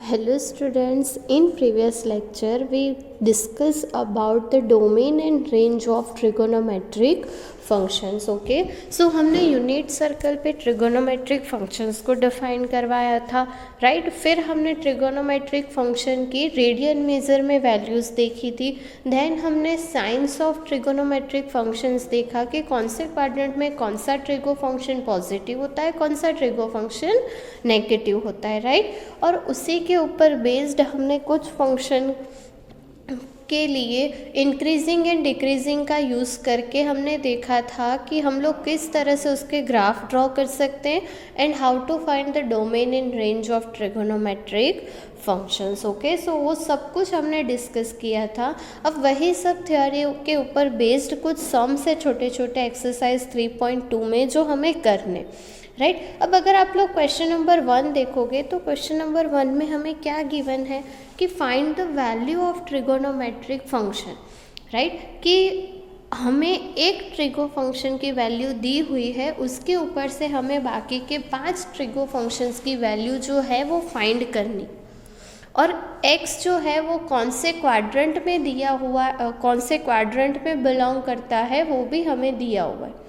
Hello students, in previous lecture we discussed about the domain and range of trigonometric functions. Okay so हमने unit circle पे trigonometric functions को define करवाया था, right. फिर हमने trigonometric function की radian major में वैल्यूज़ देखी थी। देन हमने साइंस ऑफ ट्रिगोनोमेट्रिक फंक्शंस देखा कि कौन से क्वाड्रेंट में कौन सा ट्रिगो फंक्शन पॉजिटिव होता है, कौन सा ट्रिगो फंक्शन नेगेटिव होता है, राइट। और उसी के ऊपर बेस्ड हमने कुछ फंक्शन के लिए इंक्रीजिंग एंड डिक्रीजिंग का यूज़ करके हमने देखा था कि हम लोग किस तरह से उसके ग्राफ ड्रॉ कर सकते हैं and how to find the domain and range of trigonometric functions. Okay so वो सब कुछ हमने डिस्कस किया था। अब वही सब थ्योरी के ऊपर बेस्ड कुछ सम्स है छोटे छोटे एक्सरसाइज 3.2 में जो हमें करने, राइट। अब अगर आप लोग क्वेश्चन नंबर 1 देखोगे तो क्वेश्चन नंबर 1 में हमें क्या गिवन है कि find the value of trigonometric function, right. कि हमें एक ट्रिगो फंक्शन की वैल्यू दी हुई है, उसके ऊपर से हमें बाकी के 5 ट्रिगो फंक्शंस की वैल्यू जो है वो फाइंड करनी, और x जो है वो कौन से क्वाड्रेंट में दिया हुआ, कौन से क्वाड्रेंट में बिलोंग करता है वो भी हमें दिया हुआ है।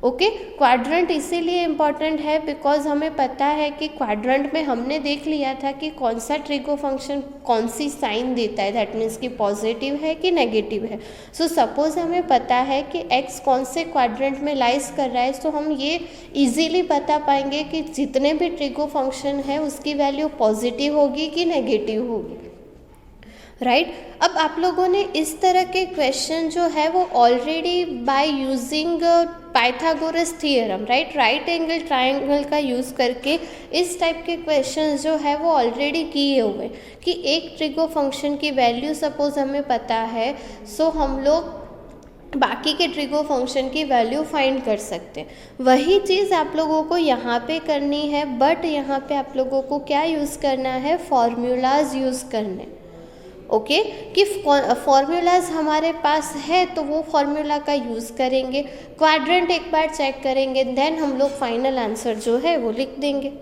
ओके क्वाड्रेंट इसीलिए इम्पॉर्टेंट है बिकॉज हमें पता है कि क्वाड्रेंट में हमने देख लिया था कि कौन सा ट्रिगो फंक्शन कौन सी साइन देता है, दैट मीन्स कि पॉजिटिव है कि नेगेटिव है। सो सपोज हमें पता है कि x कौन से क्वाड्रेंट में लाइज कर रहा है, सो हम ये इजीली बता पाएंगे कि जितने भी ट्रिगो फंक्शन है उसकी वैल्यू पॉजिटिव होगी कि नेगेटिव होगी, राइट। अब आप लोगों ने इस तरह के क्वेश्चन जो है वो already by using Pythagoras theorem, right angle triangle का यूज़ करके इस टाइप के क्वेश्चन जो है वो ऑलरेडी किए हुए कि एक ट्रिगो फंक्शन की वैल्यू सपोज हमें पता है, सो हम लोग बाकी के ट्रिगो फंक्शन की वैल्यू फाइंड कर सकते हैं। वही चीज़ आप लोगों को यहाँ पे करनी है, बट यहाँ पे आप लोगों को क्या यूज़ करना है, फॉर्मूलाज यूज़ करने। ओके कि फॉर्मूलाज हमारे पास है तो वो फॉर्मूला का यूज़ करेंगे, क्वाड्रेंट एक बार चेक करेंगे, देन हम लोग फाइनल आंसर जो है वो लिख देंगे।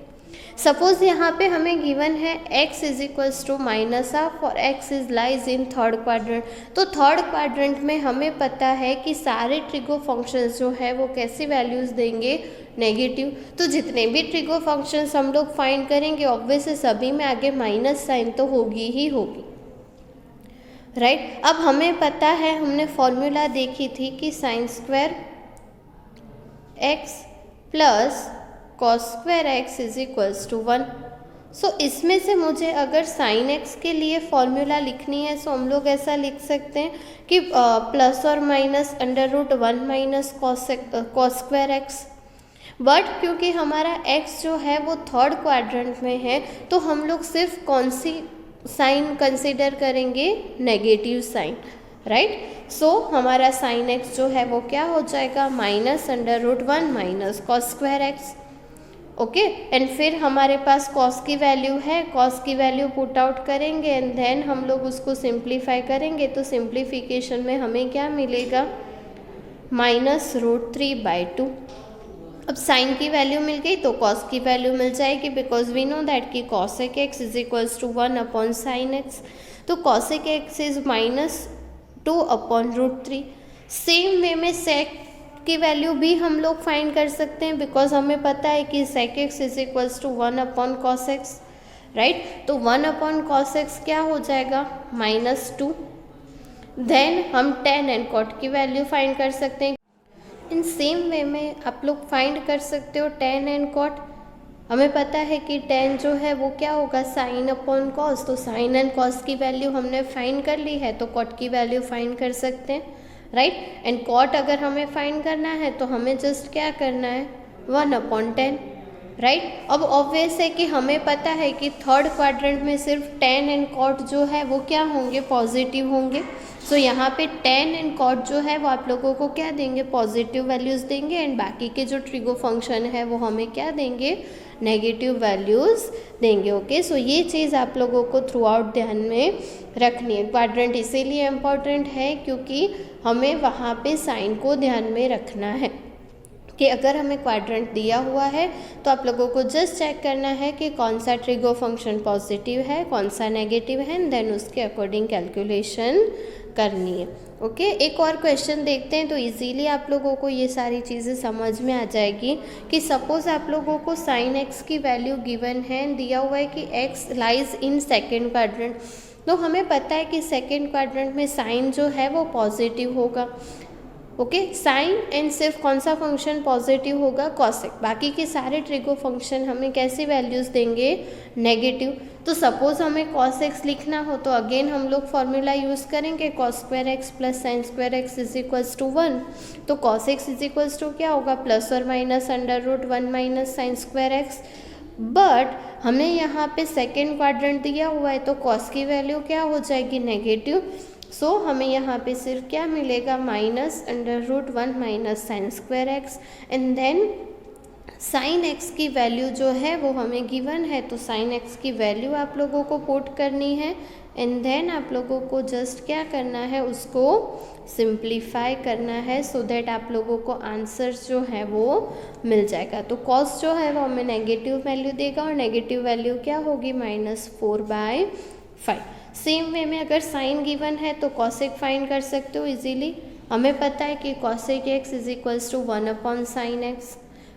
सपोज यहाँ पे हमें गिवन है x इज इक्वल्स टू -1 और x is lies in third quadrant. तो थर्ड क्वाड्रेंट में हमें पता है कि सारे ट्रिगो फंक्शंस जो है वो कैसी वैल्यूज़ देंगे, नेगेटिव। तो जितने भी ट्रिगो फंक्शंस हम लोग फाइंड करेंगे ऑब्वियसली सभी में आगे माइनस साइन तो होगी ही होगी, राइट। अब हमें पता है, हमने फॉर्मूला देखी थी कि sine square x plus cos square x is equals to 1। So इसमें से मुझे अगर साइन x के लिए फॉर्मूला लिखनी है सो हम लोग ऐसा लिख सकते हैं कि प्लस और minus √1 minus cos square x। But क्योंकि हमारा x जो है वो थर्ड क्वाड्रेंट में है तो हम लोग सिर्फ कौन सी साइन कंसिडर करेंगे, नेगेटिव साइन, राइट। सो हमारा साइन x जो है वो क्या हो जाएगा, -√1 minus cos square x। Okay and फिर हमारे पास कॉस की वैल्यू है, कॉस की वैल्यू पुट आउट करेंगे एंड देन हम लोग उसको सिंप्लीफाई करेंगे तो सिंप्लीफिकेशन में हमें क्या मिलेगा, -√3/2। अब साइन की वैल्यू मिल गई तो कॉस की वैल्यू मिल जाएगी बिकॉज वी नो दैट कि cosec x is equals to 1/sin x। तो cosec x is -2/√3। Same way में sec की वैल्यू भी हम लोग फाइंड कर सकते हैं बिकॉज हमें पता है कि sec x is equals to 1/cos x, right. तो 1/cos x क्या हो जाएगा, -2। देन हम tan एंड cot की वैल्यू फाइंड कर सकते हैं। इन सेम वे में आप लोग फाइंड कर सकते हो tan एंड cot। हमें पता है कि tan जो है वो क्या होगा, sin/cos। तो sin एंड cos की वैल्यू हमने फाइंड कर ली है तो cot की वैल्यू फाइंड कर सकते हैं, राइट। एंड cot अगर हमें फाइंड करना है तो हमें जस्ट क्या करना है, 1/10, राइट। अब ऑब्वियस है कि हमें पता है कि थर्ड क्वाड्रेंट में सिर्फ tan एंड cot जो है वो क्या होंगे, पॉजिटिव होंगे। सो यहाँ पे tan एंड cot जो है वो आप लोगों को क्या देंगे, पॉजिटिव वैल्यूज़ देंगे एंड बाकी के जो ट्रिगो फंक्शन है वो हमें क्या देंगे, नेगेटिव वैल्यूज़ देंगे। ओके सो ये चीज़ आप लोगों को थ्रू आउट ध्यान में रखनी है। क्वाड्रेंट इसीलिए इम्पॉर्टेंट है क्योंकि हमें वहाँ पे साइन को ध्यान में रखना है। कि अगर हमें क्वाड्रेंट दिया हुआ है तो आप लोगों को जस्ट चेक करना है कि कौन सा ट्रिगो फंक्शन पॉजिटिव है, कौन सा नेगेटिव है, एंड देन उसके अकॉर्डिंग कैलकुलेशन करनी है। ओके, एक और क्वेश्चन देखते हैं तो इजीली आप लोगों को ये सारी चीज़ें समझ में आ जाएगी कि सपोज आप लोगों को साइन एक्स की वैल्यू गिवन है, दिया हुआ है कि x lies in second quadrant. तो हमें पता है कि सेकेंड क्वाड्रेंट में साइन जो है वो पॉजिटिव होगा। ओके, साइन एंड सिर्फ कौन सा फंक्शन पॉजिटिव होगा, कॉसेक। बाकी के सारे ट्रिगो फंक्शन हमें कैसी वैल्यूज़ देंगे, नेगेटिव। तो सपोज हमें कॉस एक्स लिखना हो तो अगेन हम लोग फॉर्मूला यूज़ करेंगे cos square X plus sine square X is equals to 1। तो cos X is equals to क्या होगा, प्लस और minus under root 1 minus sine square X. But हमें यहाँ पे सेकेंड क्वाड्रेंट दिया हुआ है तो कॉस की वैल्यू क्या हो जाएगी, नेगेटिव। सो हमें यहाँ पे सिर्फ क्या मिलेगा, minus under root 1 minus sine square X. And then sine X की वैल्यू जो है वो हमें गिवन है, तो साइन एक्स की वैल्यू आप लोगों को पुट करनी है। एंड देन आप लोगों को जस्ट क्या करना है, उसको सिंप्लीफाई करना है सो दैट आप लोगों को आंसर जो है वो मिल जाएगा। तो कॉस जो है वो हमें नेगेटिव वैल्यू देगा और नेगेटिव वैल्यू क्या होगी, -4/5। सेम वे में अगर साइन गिवन है तो कॉसेक फाइंड कर सकते हो इजीली। हमें पता है कि cosec X is equals to 1/sin X.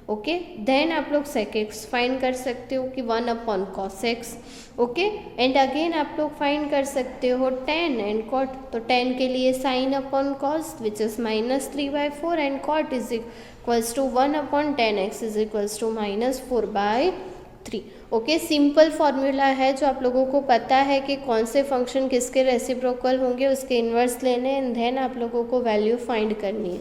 Okay, then आप लोग सेक एक्स फाइंड कर सकते हो कि 1/cos x. Okay, and again आप लोग फाइंड कर सकते हो tan एंड cot। तो tan के लिए sin upon cos which is -3/4 and cot is equals to 1/tan x is equals to -4/3। Okay, simple formula है जो आप लोगों को पता है कि कौन से फंक्शन किसके रेसिप्रोकल होंगे, उसके इन्वर्स लेने एंड देन आप लोगों को वैल्यू फाइंड करनी है।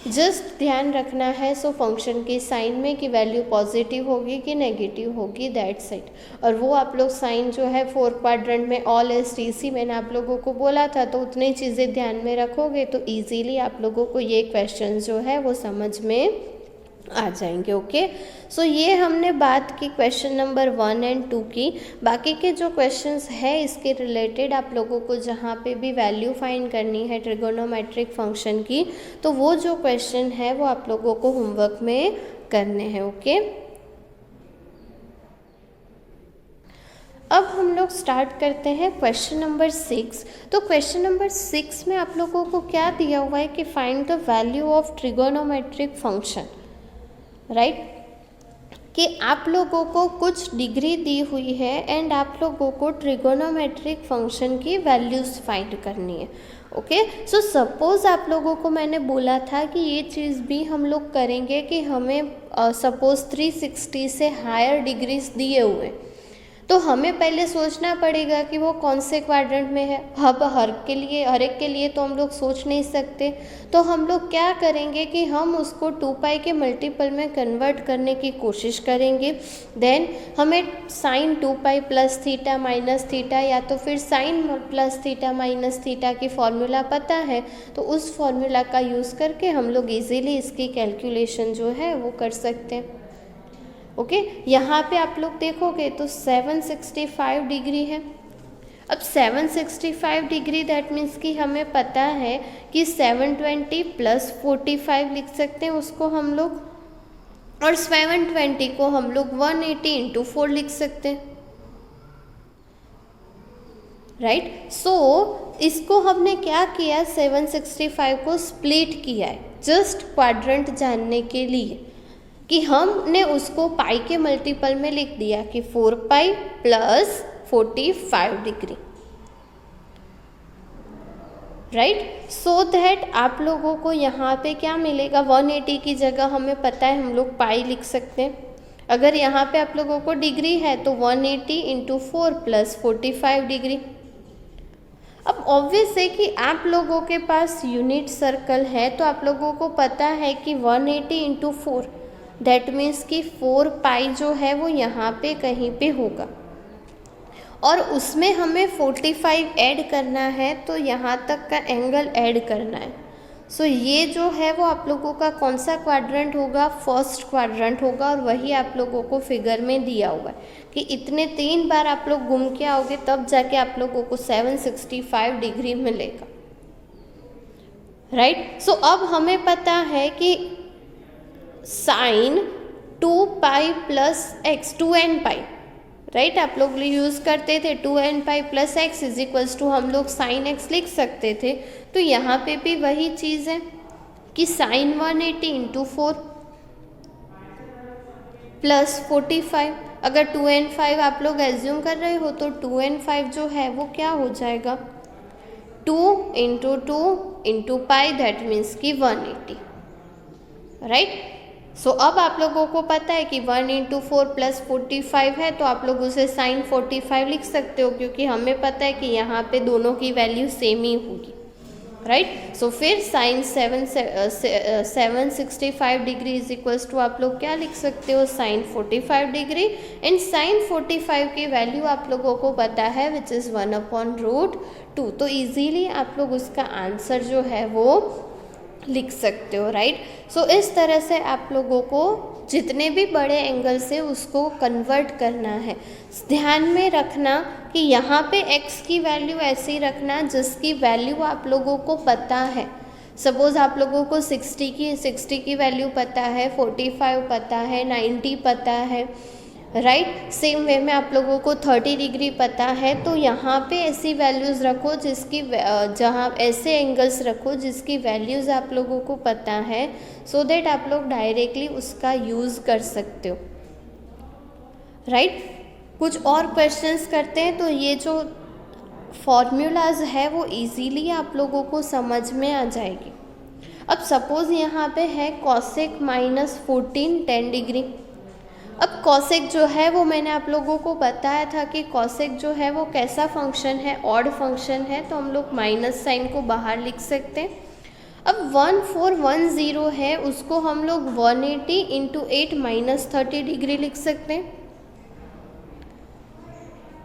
जस्ट ध्यान रखना है सो फंक्शन के साइन में कि वैल्यू पॉजिटिव होगी कि नेगेटिव होगी, दैट्स इट। और वो आप लोग साइन जो है 4 क्वाड्रेंट में ऑल एस टी सी मैंने आप लोगों को बोला था, तो उतनी चीज़ें ध्यान में रखोगे तो ईजीली आप लोगों को ये क्वेश्चन जो है वो समझ में आ जाएंगे। ओके, सो ये हमने बात की क्वेश्चन नंबर 1 एंड 2 की। बाकी के जो क्वेश्चंस है इसके रिलेटेड आप लोगों को जहाँ पे भी वैल्यू फाइंड करनी है ट्रिगोनोमेट्रिक फंक्शन की, तो वो जो क्वेश्चन है वो आप लोगों को होमवर्क में करने हैं। ओके, अब हम लोग स्टार्ट करते हैं क्वेश्चन नंबर 6। तो क्वेश्चन नंबर 6 में आप लोगों को क्या दिया हुआ है कि find the value of trigonometric function, right. कि आप लोगों को कुछ डिग्री दी हुई है एंड आप लोगों को ट्रिगोनोमेट्रिक फंक्शन की वैल्यूज़ फाइंड करनी है। ओके, सो सपोज़ आप लोगों को मैंने बोला था कि ये चीज़ भी हम लोग करेंगे कि हमें सपोज़ 360 से हायर डिग्रीज दिए हुए, तो हमें पहले सोचना पड़ेगा कि वो कौन से क्वाड्रेंट में है। अब हर एक के लिए तो हम लोग सोच नहीं सकते, तो हम लोग क्या करेंगे कि हम उसको 2π के मल्टीपल में कन्वर्ट करने की कोशिश करेंगे। देन हमें sin 2π plus theta minus theta या तो फिर sin plus theta minus theta की फॉर्मूला पता है, तो उस फॉर्मूला का यूज़ करके हम लोग इजीली इसकी कैलकुलेशन जो है वो कर सकते हैं। ओके, यहाँ पे आप लोग देखोगे तो 765 डिग्री है। अब 765 डिग्री दैट मीन्स कि हमें पता है कि 720 प्लस 45 लिख सकते हैं उसको हम लोग, और 720 को हम लोग 180 इंटू 4 लिख सकते हैं, राइट। सो इसको हमने क्या किया, 765 को स्प्लिट किया है जस्ट क्वाड्रेंट जानने के लिए, कि हमने उसको पाई के मल्टीपल में लिख दिया कि 4π plus 45 degree, right. So that आप लोगों को यहाँ पे क्या मिलेगा, 180 की जगह हमें पता है हम लोग पाई लिख सकते हैं। अगर यहाँ पे आप लोगों को डिग्री है तो 180 इंटू 4 प्लस 45 डिग्री। अब ऑब्वियस है कि आप लोगों के पास यूनिट सर्कल है तो आप लोगों को पता है कि 180 इंटू 4 दैट मीन्स कि 4π जो है वो यहाँ पे कहीं पे होगा, और उसमें हमें 45 ऐड करना है, तो यहाँ तक का एंगल ऐड करना है। सो ये जो है वो आप लोगों का कौन सा क्वाड्रेंट होगा, फर्स्ट क्वाड्रेंट होगा, और वही आप लोगों को फिगर में दिया हुआ है कि इतने 3 बार आप लोग घूम के आओगे तब जाके आप लोगों को 765 डिग्री मिलेगा, राइट। सो अब हमें पता है कि sine 2 pi plus X, 2n pi, right, आप लोग यूज़ करते थे 2n pi plus X is equals to हम लोग साइन एक्स लिख सकते थे। तो यहाँ पे भी वही चीज़ है कि साइन 180 इंटू 4 प्लस 45, अगर 2n5 आप लोग एज्यूम कर रहे हो तो 2n5 जो है वो क्या हो जाएगा, 2 into 2 into pi, that means कि 180, राइट। सो अब आप लोगों को पता है कि 1 इंटू 4 प्लस 45 है, तो आप लोग उसे साइन 45 लिख सकते हो, क्योंकि हमें पता है कि यहाँ पे दोनों की वैल्यू सेम ही होगी, राइट। सो फिर sine 765 degree is equals to आप लोग क्या लिख सकते हो, साइन 45 डिग्री, एंड साइन 45 की वैल्यू आप लोगों को पता है विच इज़ 1/√2। तो इजीली आप लोग उसका आंसर जो है वो लिख सकते हो, राइट। सो इस तरह से आप लोगों को जितने भी बड़े एंगल से उसको कन्वर्ट करना है। ध्यान में रखना कि यहाँ पे x की वैल्यू ऐसी रखना जिसकी वैल्यू आप लोगों को पता है। सपोज़ आप लोगों को 60 की वैल्यू पता है, 45 पता है, 90 पता है, राइट। सेम वे में आप लोगों को 30 डिग्री पता है, तो यहाँ पे ऐसी वैल्यूज़ रखो जिसकी जहाँ ऐसे एंगल्स रखो जिसकी वैल्यूज़ आप लोगों को पता है, सो दैट आप लोग डायरेक्टली उसका यूज़ कर सकते हो, राइट। कुछ और क्वेश्चंस करते हैं। तो ये जो फॉर्मूलाज है वो इजीली आप लोगों को समझ में आ जाएगी। अब सपोज़ यहाँ पे है कॉसेक -14 10 डिग्री। अब कॉसेक जो है वो मैंने आप लोगों को बताया था कि कॉसेक जो है वो कैसा फंक्शन है, ऑड फंक्शन है, तो हम लोग माइनस साइन को बाहर लिख सकते हैं। अब 1410 है, उसको हम लोग 180 इंटू 8 -30 डिग्री लिख सकते हैं,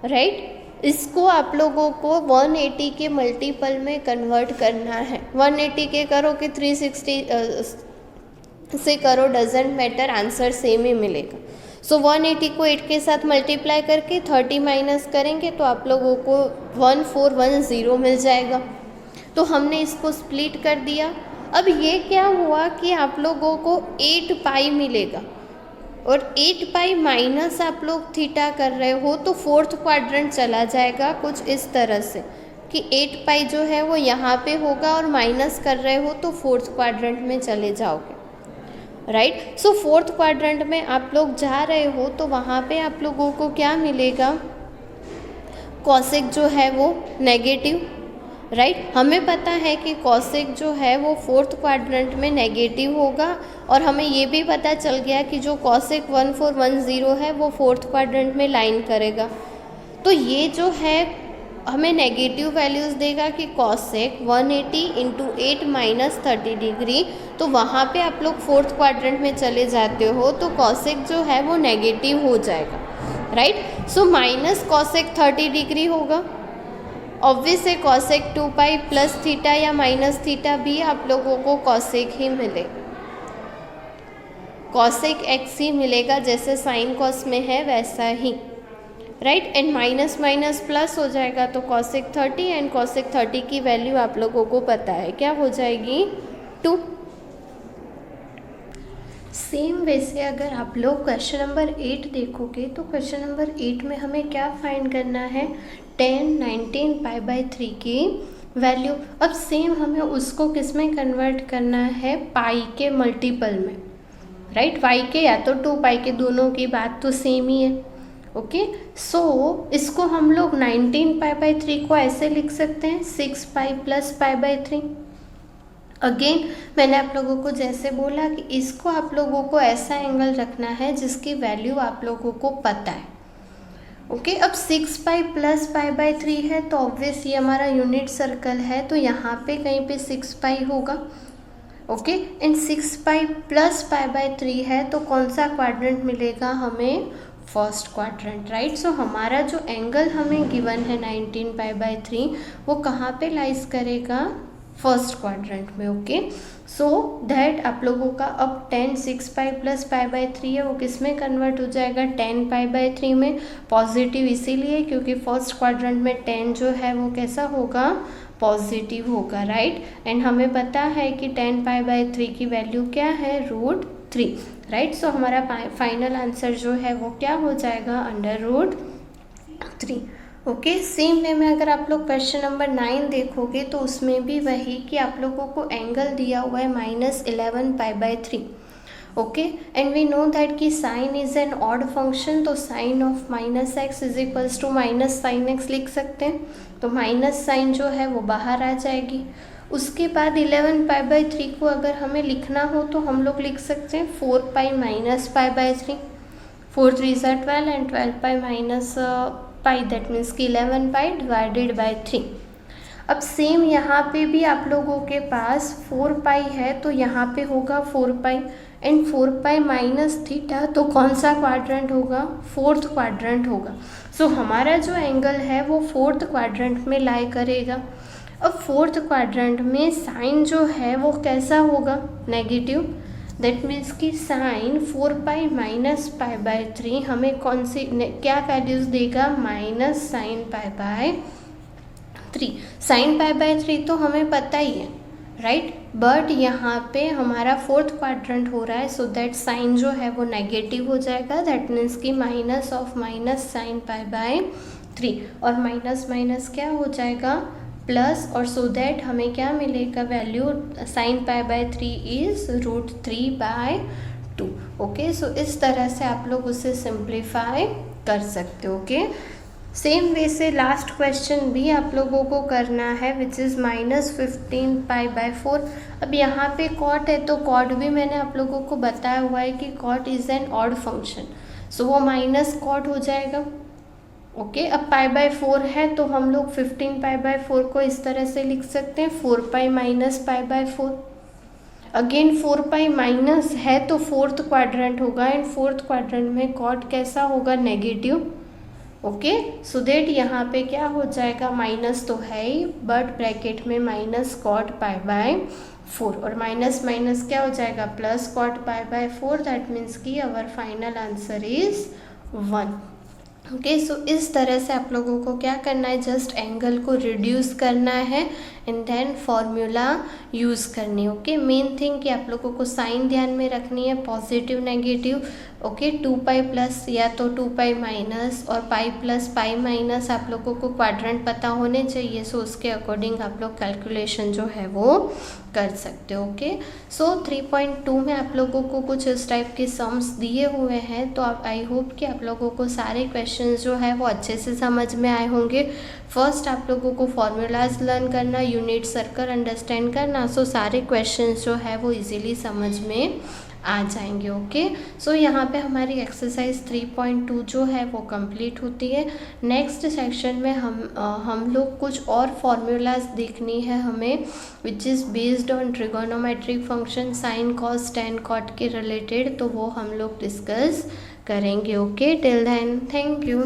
राइट। इसको आप लोगों को 180 के मल्टीपल में कन्वर्ट करना है। 180 के करो कि 360 से करो, डजेंट मैटर, आंसर सेम ही मिलेगा। सो 180 को 8 के साथ मल्टीप्लाई करके 30 माइनस करेंगे तो आप लोगों को 1410 मिल जाएगा। तो हमने इसको स्प्लिट कर दिया। अब ये क्या हुआ कि आप लोगों को 8 पाई मिलेगा, और 8 पाई माइनस आप लोग थीटा कर रहे हो तो फोर्थ क्वाड्रेंट चला जाएगा कुछ इस तरह से कि 8 पाई जो है वो यहाँ पे होगा और माइनस कर रहे हो तो फोर्थ क्वाड्रेंट में चले जाओगे, राइट। सो फोर्थ क्वाड्रेंट में आप लोग जा रहे हो तो वहाँ पे आप लोगों को क्या मिलेगा, कॉसेक जो है वो नेगेटिव, राइट। हमें पता है कि कॉसेक जो है वो फोर्थ क्वाड्रेंट में नेगेटिव होगा, और हमें ये भी पता चल गया कि जो कॉसेक 1410 है वो फोर्थ क्वाड्रेंट में लाइन करेगा। तो ये जो है हमें नेगेटिव वैल्यूज़ देगा कि कॉसेक 180 इंटू 8 -30 डिग्री, तो वहाँ पे आप लोग फोर्थ क्वाड्रेंट में चले जाते हो तो कॉसेक जो है वो नेगेटिव हो जाएगा, right. So minus cosec 30 degree होगा। ऑब्वियस है कॉसेक 2 पाई प्लस थीटा या माइनस थीटा भी आप लोगों को कॉसेक ही मिलेगा, कॉसेक एक्स ही मिलेगा, जैसे साइन कॉस में है वैसा ही, right. And minus minus plus हो जाएगा तो कॉसेक 30, एंड कॉसेक 30 की वैल्यू आप लोगों को पता है क्या हो जाएगी, 2। सेम वैसे अगर आप लोग क्वेश्चन नंबर 8 देखोगे तो क्वेश्चन नंबर 8 में हमें क्या फाइंड करना है, 10 19 π/3 की वैल्यू। अब सेम हमें उसको किस में कन्वर्ट करना है, पाई के मल्टीपल में, राइट। पाई के या तो 2 पाई के, दोनों की बात तो सेम ही है, ओके। सो इसको हम लोग 19 π/3 को ऐसे लिख सकते हैं 6 पाई प्लस π/3। अगेन मैंने आप लोगों को जैसे बोला कि इसको आप लोगों को ऐसा एंगल रखना है जिसकी वैल्यू आप लोगों को पता है, ओके। अब 6 पाई प्लस π/3 है तो ऑब्वियस ये हमारा यूनिट सर्कल है, तो यहाँ पे कहीं पे 6 पाई होगा, ओके। एंड 6 पाई प्लस π/3 है तो कौन सा क्वाड्रेंट मिलेगा हमें, फर्स्ट क्वाड्रेंट, राइट। सो हमारा जो एंगल हमें गिवन है 19 π/3 वो कहाँ पे लाइज करेगा, फर्स्ट क्वाड्रेंट में, ओके। सो दैट आप लोगों का अब 10 6 पाई प्लस π/3 है वो किस में कन्वर्ट हो जाएगा, 10 π/3 में। पॉजिटिव इसीलिए क्योंकि फर्स्ट क्वाड्रेंट में 10 जो है वो कैसा होगा, पॉजिटिव होगा, राइट। एंड हमें पता है कि 10 π/3 की वैल्यू क्या है, 3, राइट। सो हमारा फाइनल आंसर जो है वो क्या हो जाएगा, √3। ओके, सेम वे में अगर आप लोग क्वेश्चन नंबर 9 देखोगे तो उसमें भी वही कि आप लोगों को एंगल दिया हुआ है -11π/3। Okay, and we know that कि sine is an odd function, तो sine of -x is equals to -sin x लिख सकते हैं। तो माइनस साइन जो है वो बाहर आ जाएगी। उसके बाद 11π/3 को अगर हमें लिखना हो तो हम लोग लिख सकते हैं 4π - π/3। 4 3 are 12 एंड 12π - π, दैट मीन्स कि 11π/3। अब सेम यहाँ पे भी आप लोगों के पास 4π है तो यहाँ पे होगा 4π, एंड 4π - θ, तो कौन सा क्वाड्रेंट होगा, 4th क्वाड्रेंट होगा। सो हमारा जो एंगल है वो 4th क्वाड्रेंट में लाई करेगा। अब 4th क्वाड्रेंट में साइन जो है वो कैसा होगा, नेगेटिव। दैट मीन्स कि साइन 4π - π/3 हमें कौन सी क्या वैल्यूज़ देगा, -sin π/3। sin π/3 तो हमें पता ही है, राइट, बट यहाँ पे हमारा 4th क्वाड्रेंट हो रहा है, सो दैट साइन जो है वो नेगेटिव हो जाएगा। दैट मीन्स कि -sin π/3, और माइनस माइनस क्या हो जाएगा, प्लस, और सो दैट हमें क्या मिलेगा value, sin π/3 is √3/2। Okay, so इस तरह से आप लोग उसे सिंप्लीफाई कर सकते हो। ओके, सेम वे से लास्ट क्वेश्चन भी आप लोगों को करना है, विच इज़ -15π/4। अब यहाँ पे कॉट है तो कॉट भी मैंने आप लोगों को बताया हुआ है कि cot is an odd function, so वो माइनस कॉट हो जाएगा। ओके, अब π/4 है तो हम लोग 15π/4 को इस तरह से लिख सकते हैं 4π - π/4। अगेन 4π माइनस है तो 4th क्वाड्रेंट होगा, एंड 4th क्वाड्रेंट में कॉट कैसा होगा, नेगेटिव। ओके, सो दैट यहाँ पे क्या हो जाएगा, माइनस तो है ही बट ब्रैकेट में -cot π/4, और माइनस माइनस क्या हो जाएगा, +cot π/4। दैट मीन्स कि our final answer is 1। Okay, so इस तरह से आप लोगों को क्या करना है, जस्ट एंगल को रिड्यूस करना है एंड देन फॉर्मूला यूज़ करनी है। ओके, मेन थिंग कि आप लोगों को साइन ध्यान में रखनी है, पॉजिटिव नेगेटिव। ओके, 2π प्लस या तो 2π माइनस और π प्लस π माइनस आप लोगों को क्वाड्रेंट पता होने चाहिए, सो उसके अकॉर्डिंग आप लोग कैलकुलेशन जो है वो कर सकते हो। ओके, सो 3.2 में आप लोगों को कुछ इस टाइप के सम्स दिए हुए हैं, तो आप आई होप कि आप लोगों को सारे क्वेश्चंस जो है वो अच्छे से समझ में आए होंगे। फर्स्ट आप लोगों को फॉर्मूलाज लर्न करना, यूनिट सर्कल अंडरस्टैंड करना, सो सारे क्वेश्चंस जो है वो इजीली समझ में आ जाएंगे। ओके, सो यहाँ पे हमारी एक्सरसाइज 3.2 जो है वो कंप्लीट होती है। नेक्स्ट सेक्शन में हम लोग कुछ और फॉर्मूलाज देखनी है हमें, which is based on trigonometric function sine cos tan cot के रिलेटेड, तो वो हम लोग डिस्कस करेंगे। Okay, till then thank you.